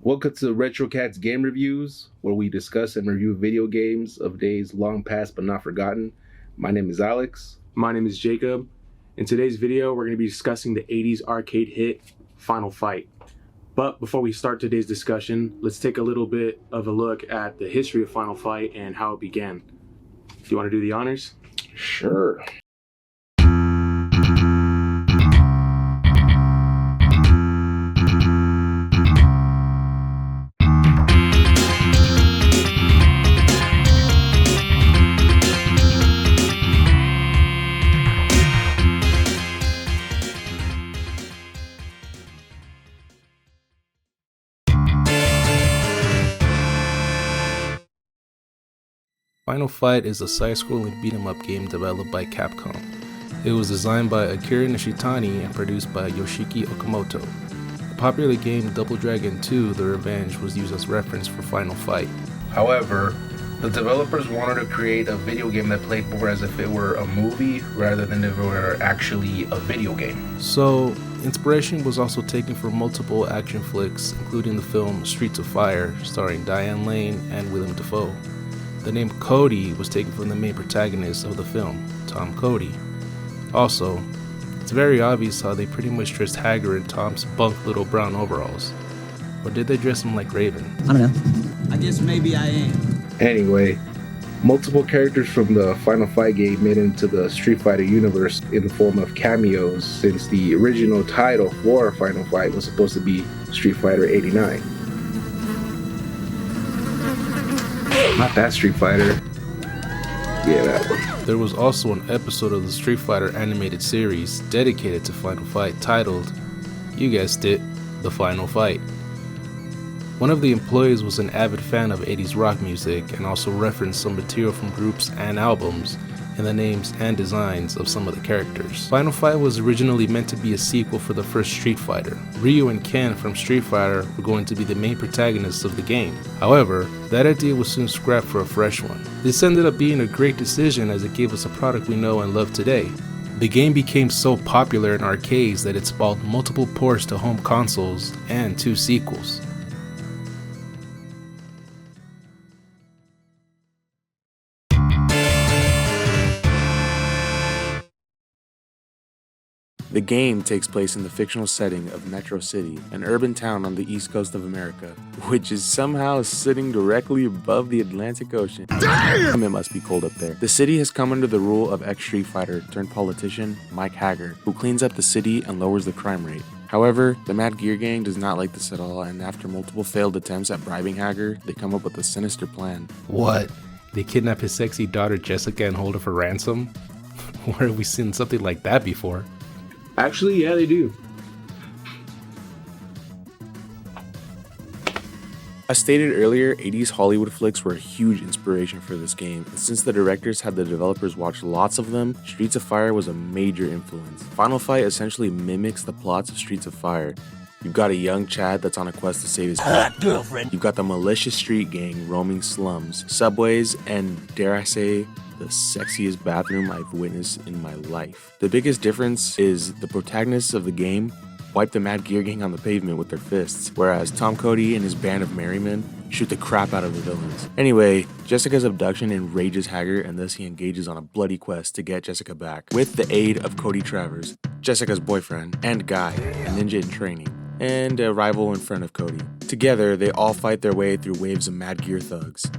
Welcome to RetroCats Game Reviews, where we discuss and review video games of days long past but not forgotten. My name is Alex. My name is Jacob. In today's video, we're going to be discussing the 80s arcade hit, Final Fight. But before we start today's discussion, let's take a little bit of a look at the history of Final Fight and how it began. Do you want to do the honors? Sure. Final Fight is a side-scrolling beat-em-up game developed by Capcom. It was designed by Akira Nishitani and produced by Yoshiki Okamoto. The popular game Double Dragon 2: The Revenge was used as reference for Final Fight. However, the developers wanted to create a video game that played more as if it were a movie rather than if it were actually a video game. So, inspiration was also taken from multiple action flicks, including the film Streets of Fire, starring Diane Lane and Willem Dafoe. The name Cody was taken from the main protagonist of the film, Tom Cody. Also, it's very obvious how they pretty much dressed Hager in Tom's bunk little brown overalls. Or did they dress him like Raven? I don't know. I guess maybe I am. Anyway, multiple characters from the Final Fight game made into the Street Fighter universe in the form of cameos, since the original title for Final Fight was supposed to be Street Fighter 89. Not that Street Fighter. Yeah, that one. There was also an episode of the Street Fighter animated series dedicated to Final Fight titled, you guessed it, The Final Fight. One of the employees was an avid fan of 80s rock music and also referenced some material from groups and albums in the names and designs of some of the characters. Final Fight was originally meant to be a sequel for the first Street Fighter. Ryu and Ken from Street Fighter were going to be the main protagonists of the game. However, that idea was soon scrapped for a fresh one. This ended up being a great decision as it gave us a product we know and love today. The game became so popular in arcades that it spawned multiple ports to home consoles and 2 sequels. The game takes place in the fictional setting of Metro City, an urban town on the east coast of America, which is somehow sitting directly above the Atlantic Ocean. Damn! It must be cold up there. The city has come under the rule of ex-Street Fighter turned politician Mike Hager, who cleans up the city and lowers the crime rate. However, the Mad Gear Gang does not like this at all, and after multiple failed attempts at bribing Hager, they come up with a sinister plan. What? They kidnap his sexy daughter Jessica and hold her for ransom? Where have we seen something like that before? Actually, yeah, they do. As stated earlier, 80s Hollywood flicks were a huge inspiration for this game, and since the directors had the developers watch lots of them, Streets of Fire was a major influence. Final Fight essentially mimics the plots of Streets of Fire. You've got a young Chad that's on a quest to save his girlfriend. You've got the malicious street gang roaming slums, subways, and dare I say, the sexiest bathroom I've witnessed in my life. The biggest difference is the protagonists of the game wipe the Mad Gear Gang on the pavement with their fists, whereas Tom Cody and his band of merry men shoot the crap out of the villains. Anyway, Jessica's abduction enrages Hager, and thus he engages on a bloody quest to get Jessica back, with the aid of Cody Travers, Jessica's boyfriend and guy, a ninja in training, and a rival in front of Cody. Together, they all fight their way through waves of Mad Gear thugs.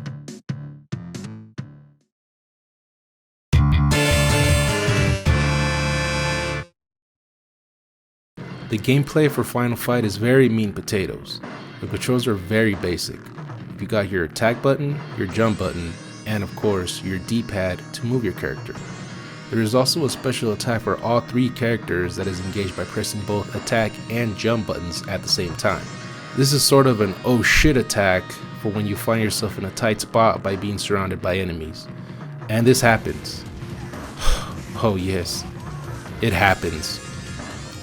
The gameplay for Final Fight is very mean potatoes. The controls are very basic. You got your attack button, your jump button, and of course your D-pad to move your character. There is also a special attack for all 3 characters that is engaged by pressing both attack and jump buttons at the same time. This is sort of an oh shit attack for when you find yourself in a tight spot by being surrounded by enemies. And this happens. Oh yes, it happens.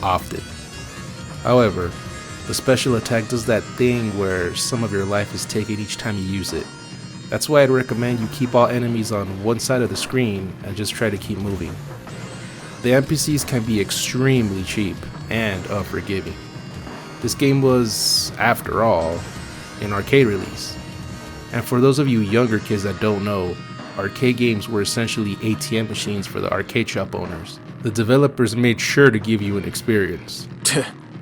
Often. However, the special attack does that thing where some of your life is taken each time you use it. That's why I'd recommend you keep all enemies on one side of the screen and just try to keep moving. The NPCs can be extremely cheap and unforgiving. This game was, after all, an arcade release. And for those of you younger kids that don't know, arcade games were essentially ATM machines for the arcade shop owners. The developers made sure to give you an experience.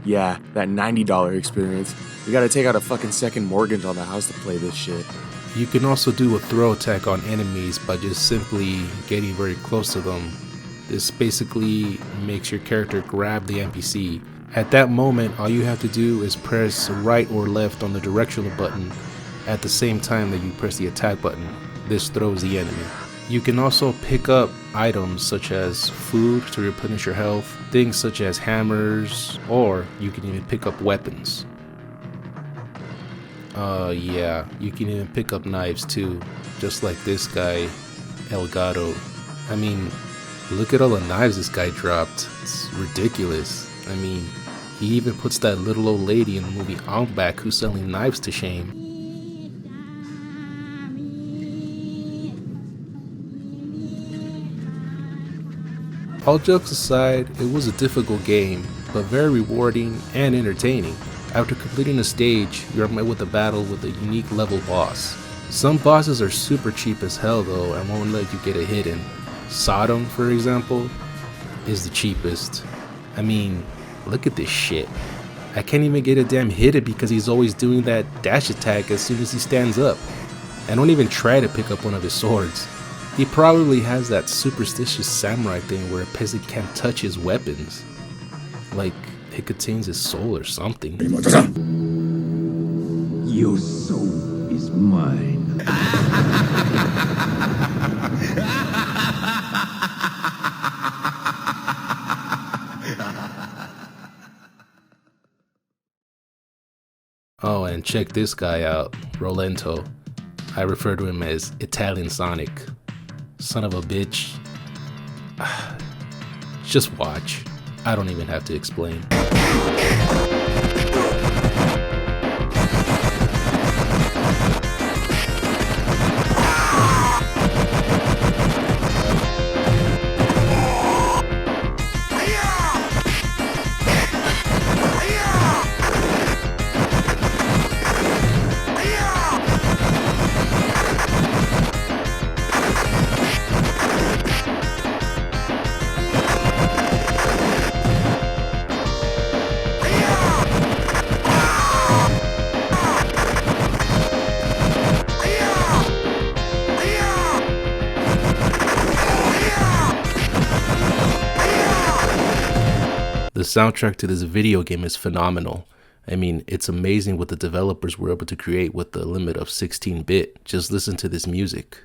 Yeah, that $90 experience. You gotta take out a fucking second mortgage on the house to play this shit. You can also do a throw attack on enemies by just simply getting very close to them. This basically makes your character grab the NPC. At that moment, all you have to do is press right or left on the directional button at the same time that you press the attack button. This throws the enemy. You can also pick up items such as food to replenish your health, things such as hammers, or you can even pick up weapons. Yeah, you can even pick up knives too, just like this guy, Elgato. I mean, look at all the knives this guy dropped. It's ridiculous. I mean, he even puts that little old lady in the movie Ong Bak who's selling knives to shame. All jokes aside, it was a difficult game, but very rewarding and entertaining. After completing a stage, you are met with a battle with a unique level boss. Some bosses are super cheap as hell though and won't let you get a hit in. Sodom, for example, is the cheapest. I mean, look at this shit. I can't even get a damn hit in because he's always doing that dash attack as soon as he stands up. I don't even try to pick up one of his swords. He probably has that superstitious samurai thing where a peasant can't touch his weapons. Like, it contains his soul or something. Your soul is mine. Oh, and check this guy out, Rolento. I refer to him as Italian Sonic. Son of a bitch. Just watch. I don't even have to explain. The soundtrack to this video game is phenomenal. I mean, it's amazing what the developers were able to create with the limit of 16-bit. Just listen to this music.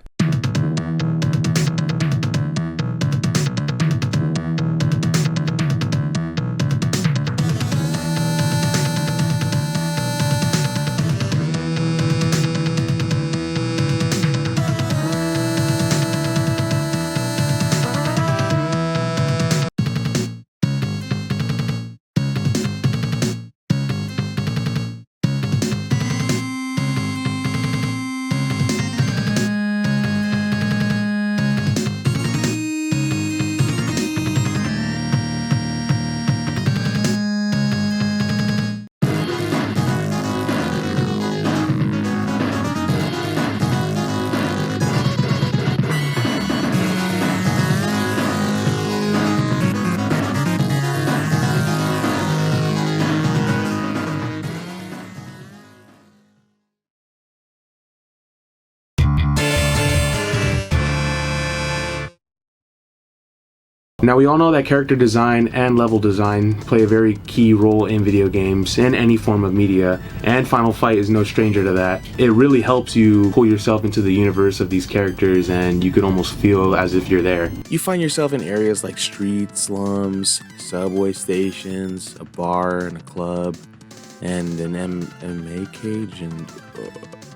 Now, we all know that character design and level design play a very key role in video games and any form of media, and Final Fight is no stranger to that. It really helps you pull yourself into the universe of these characters, and you can almost feel as if you're there. You find yourself in areas like streets, slums, subway stations, a bar and a club, and an MMA cage and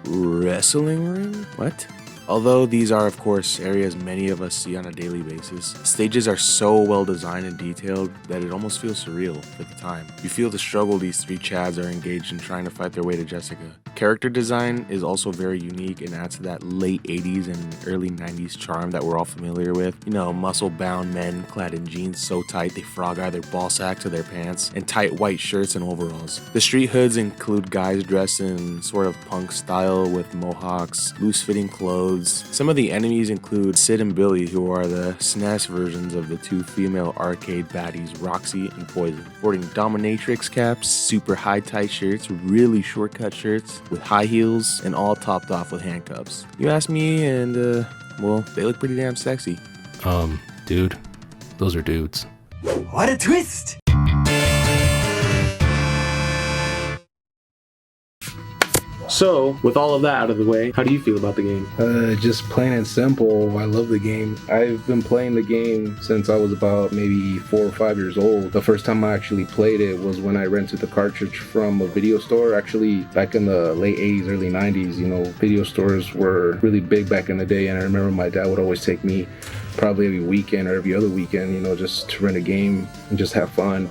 wrestling ring? What? Although these are of course areas many of us see on a daily basis, stages are so well designed and detailed that it almost feels surreal for the time. You feel the struggle these three Chads are engaged in trying to fight their way to Jessica. Character design is also very unique and adds to that late 80s and early 90s charm that we're all familiar with. You know, muscle-bound men clad in jeans so tight they frog eye their ball sack to their pants, and tight white shirts and overalls. The street hoods include guys dressed in sort of punk style with mohawks, loose-fitting clothes. Some of the enemies include Sid and Billy, who are the SNES versions of the two female arcade baddies Roxy and Poison, sporting dominatrix caps, super high-tie shirts, really short-cut shirts with high heels, and all topped off with handcuffs. You ask me, and well, they look pretty damn sexy. Dude, those are dudes. What a twist! So, with all of that out of the way, how do you feel about the game? Just plain and simple, I love the game. I've been playing the game since I was about maybe 4 or 5 years old. The first time I actually played it was when I rented the cartridge from a video store. Actually, back in the late 80s, early 90s, you know, video stores were really big back in the day, and I remember my dad would always take me probably every weekend or every other weekend, you know, just to rent a game and just have fun.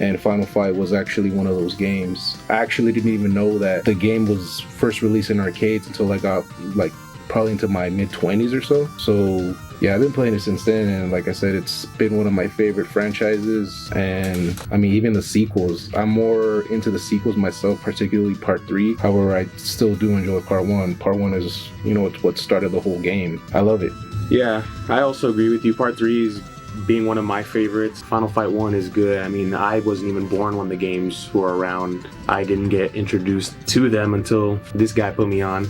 And Final Fight was actually one of those games. I actually didn't even know that the game was first released in arcades until I got like probably into my mid-20s or so. So yeah, I've been playing it since then, and like I said, it's been one of my favorite franchises. And I mean, even the sequels, I'm more into the sequels myself, particularly Part 3. However, I still do enjoy Part 1. Part 1 is, you know, it's what started the whole game. I love it. Yeah, I also agree with you. Part 3 is being one of my favorites. Final Fight 1 is good. I mean, I wasn't even born when the games were around. I didn't get introduced to them until this guy put me on,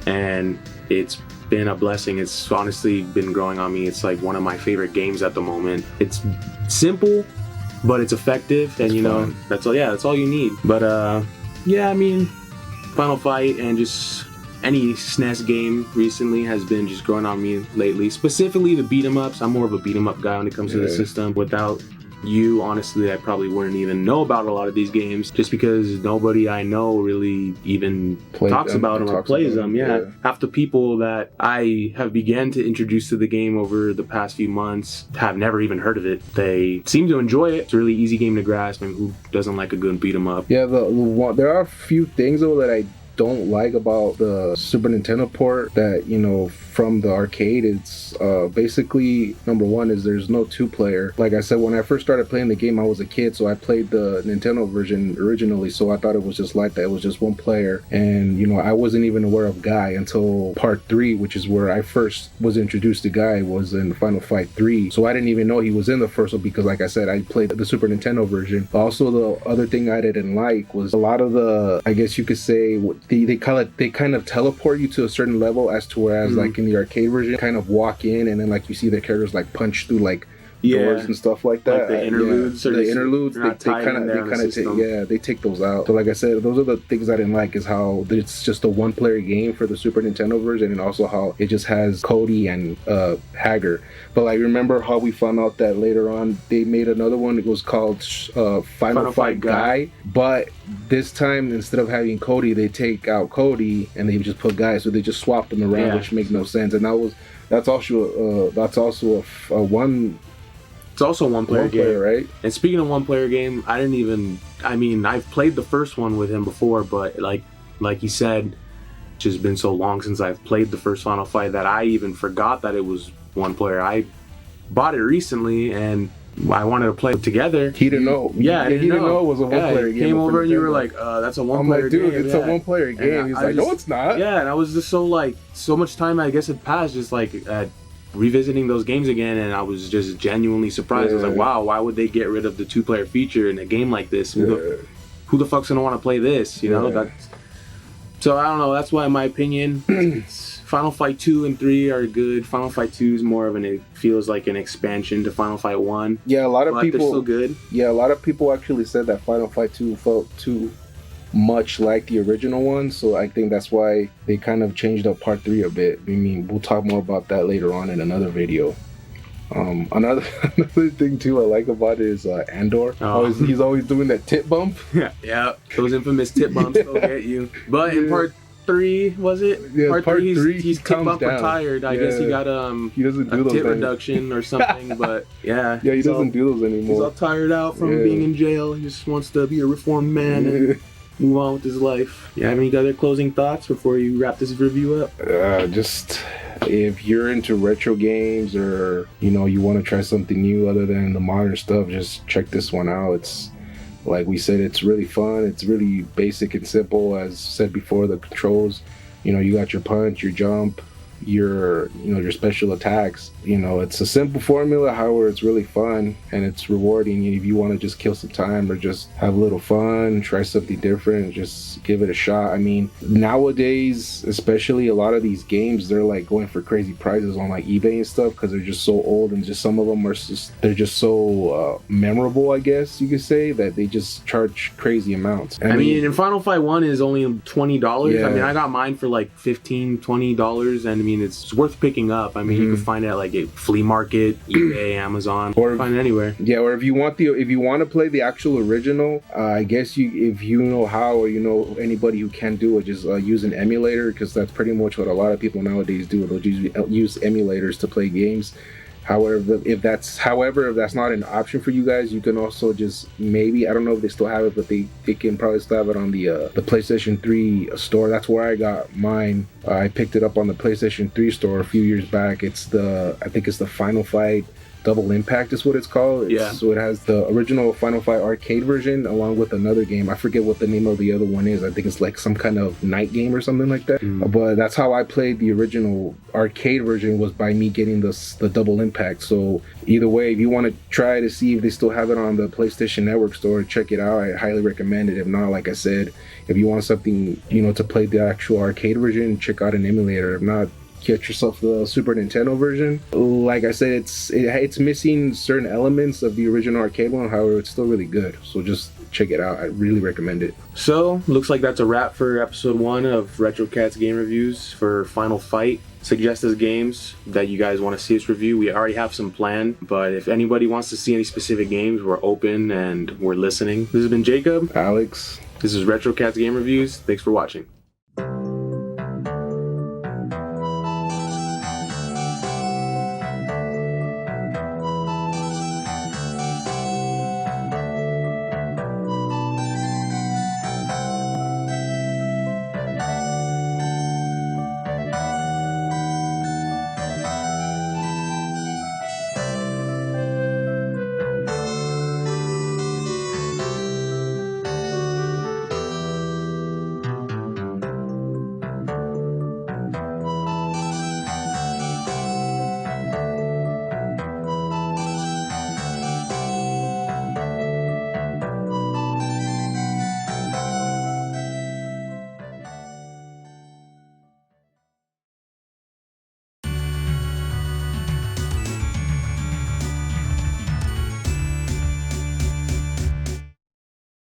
and it's been a blessing. It's honestly been growing on me. It's like one of my favorite games at the moment. It's simple, but it's effective, and you know, that's all. Yeah, that's all you need. But yeah, I mean, Final Fight and just any SNES game recently has been just growing on me lately. Specifically the beat 'em ups. I'm more of a beat 'em up guy when it comes to the system. Without you, honestly, I probably wouldn't even know about a lot of these games, just because nobody I know really even talks about them or plays them. Yeah. Half the people that I have began to introduce to the game over the past few months have never even heard of it. They seem to enjoy it. It's a really easy game to grasp, and who doesn't like a good beat 'em up? Yeah, there are a few things though that I don't like about the Super Nintendo port that, you know, from the arcade. It's basically, number one is there's no 2-player. Like I said, when I first started playing the game, I was a kid, so I played the Nintendo version originally, so I thought it was just like that. It was just 1 player, and you know, I wasn't even aware of Guy until Part 3, which is where I first was introduced to Guy, was in Final Fight 3. So I didn't even know he was in the first one because, like I said, I played the Super Nintendo version. Also, the other thing I didn't like was a lot of the, I guess you could say, they kind of teleport you to a certain level, as to whereas like in the arcade version, kind of walk in and then like you see the characters like punch through like doors and stuff like that. Like the interludes, the interludes, they take those out. So like I said, those are the things I didn't like, is how it's just a 1-player game for the Super Nintendo version, and also how it just has Cody and Hager. But I remember how we found out that later on they made another one. It was called Final Fight Guy, but this time instead of having Cody, they take out Cody and they just put Guy. So they just swapped them around, which makes no sense. And that's also a one. It's also a 1-player game, right? And speaking of 1-player game, I've played the first one with him before, but like he said, it's just been so long since I've played the first Final Fight that I even forgot that it was 1-player. I bought it recently and I wanted to play it together. He didn't know. Yeah, he didn't know it was a 1-player game. He came over and you were like, that's a 1-player game. I'm like, dude, it's a 1-player game. He's like, no, it's not. Yeah, and I was just so much time, I guess, had passed just like revisiting those games again, and I was just genuinely surprised. I was like, wow, why would they get rid of the 2-player feature in a game like this? Who the fuck's gonna want to play this? You know? So I don't know, that's why in my opinion Final Fight 2 and 3 are good. Final Fight 2 is more of it feels like an expansion to Final Fight 1. Yeah, a lot of people, they're still good. Yeah, a lot of people actually said that Final Fight 2 felt too much like the original one, so I think that's why they kind of changed up Part 3 a bit. I mean, we'll talk more about that later on in another video. Another thing too I like about it is Andor. He's always doing that tip bump. Yeah, those infamous tip bumps will get you. But in 3, was it? Yeah, part he's, 3, he's he kick calms bump down. retired. I guess he got he doesn't do a those tit things. reduction or something, but yeah. Yeah, he he's doesn't do those He's all anymore. tired out from Yeah. being in jail. He just wants to be a reformed man and move on with his life. You have any other closing thoughts before you wrap this review up? Just if you're into retro games or you want to try something new other than the modern stuff, just check this one out. It's like we said, it's really fun. It's really basic and simple. As said before, the controls, you got your punch, your jump, your special attacks. It's a simple formula, however it's really fun and it's rewarding. And if you want to just kill some time or just have a little fun, try something different, just give it a shot. I mean, nowadays, especially, a lot of these games, they're like going for crazy prices on like eBay and stuff because they're just so old, and just some of them are they're just so memorable, I guess you could say, that they just charge crazy amounts. I mean, and Final Fight 1 is only $20. Yeah. I mean, I got mine for like $15, $20, and I mean, it's worth picking up. I mean, you can find it at like a flea market, eBay, Amazon, Or- find it anywhere. Yeah, or if you want to play the actual original, I guess if you know how, or anybody who can do it, just use an emulator, because that's pretty much what a lot of people nowadays do. They'll use emulators to play games. However, if that's not an option for you guys, you can also just maybe, I don't know if they still have it, but they can probably still have it on the PlayStation 3 store. That's where I got mine. I picked it up on the PlayStation 3 store a few years back. I think it's the Final Fight Double Impact is what it's called. So it has the original Final Fight arcade version along with another game. I forget what the name of the other one is. I think it's like some kind of night game or something like that. But that's how I played the original arcade version, was by me getting the Double Impact. So either way, if you want to try to see if they still have it on the PlayStation Network store, check it out. I highly recommend it. If not, like I said, if you want something, to play the actual arcade version, check out an emulator. If not, get yourself the Super Nintendo version. Like I said, it's missing certain elements of the original arcade one. However, it's still really good. So just check it out. I really recommend it. So, looks like that's a wrap for episode 1 of Retro Cats Game Reviews for Final Fight. Suggest us games that you guys want to see us review. We already have some planned, but if anybody wants to see any specific games, we're open and we're listening. This has been Jacob. Alex. This is Retro Cats Game Reviews. Thanks for watching.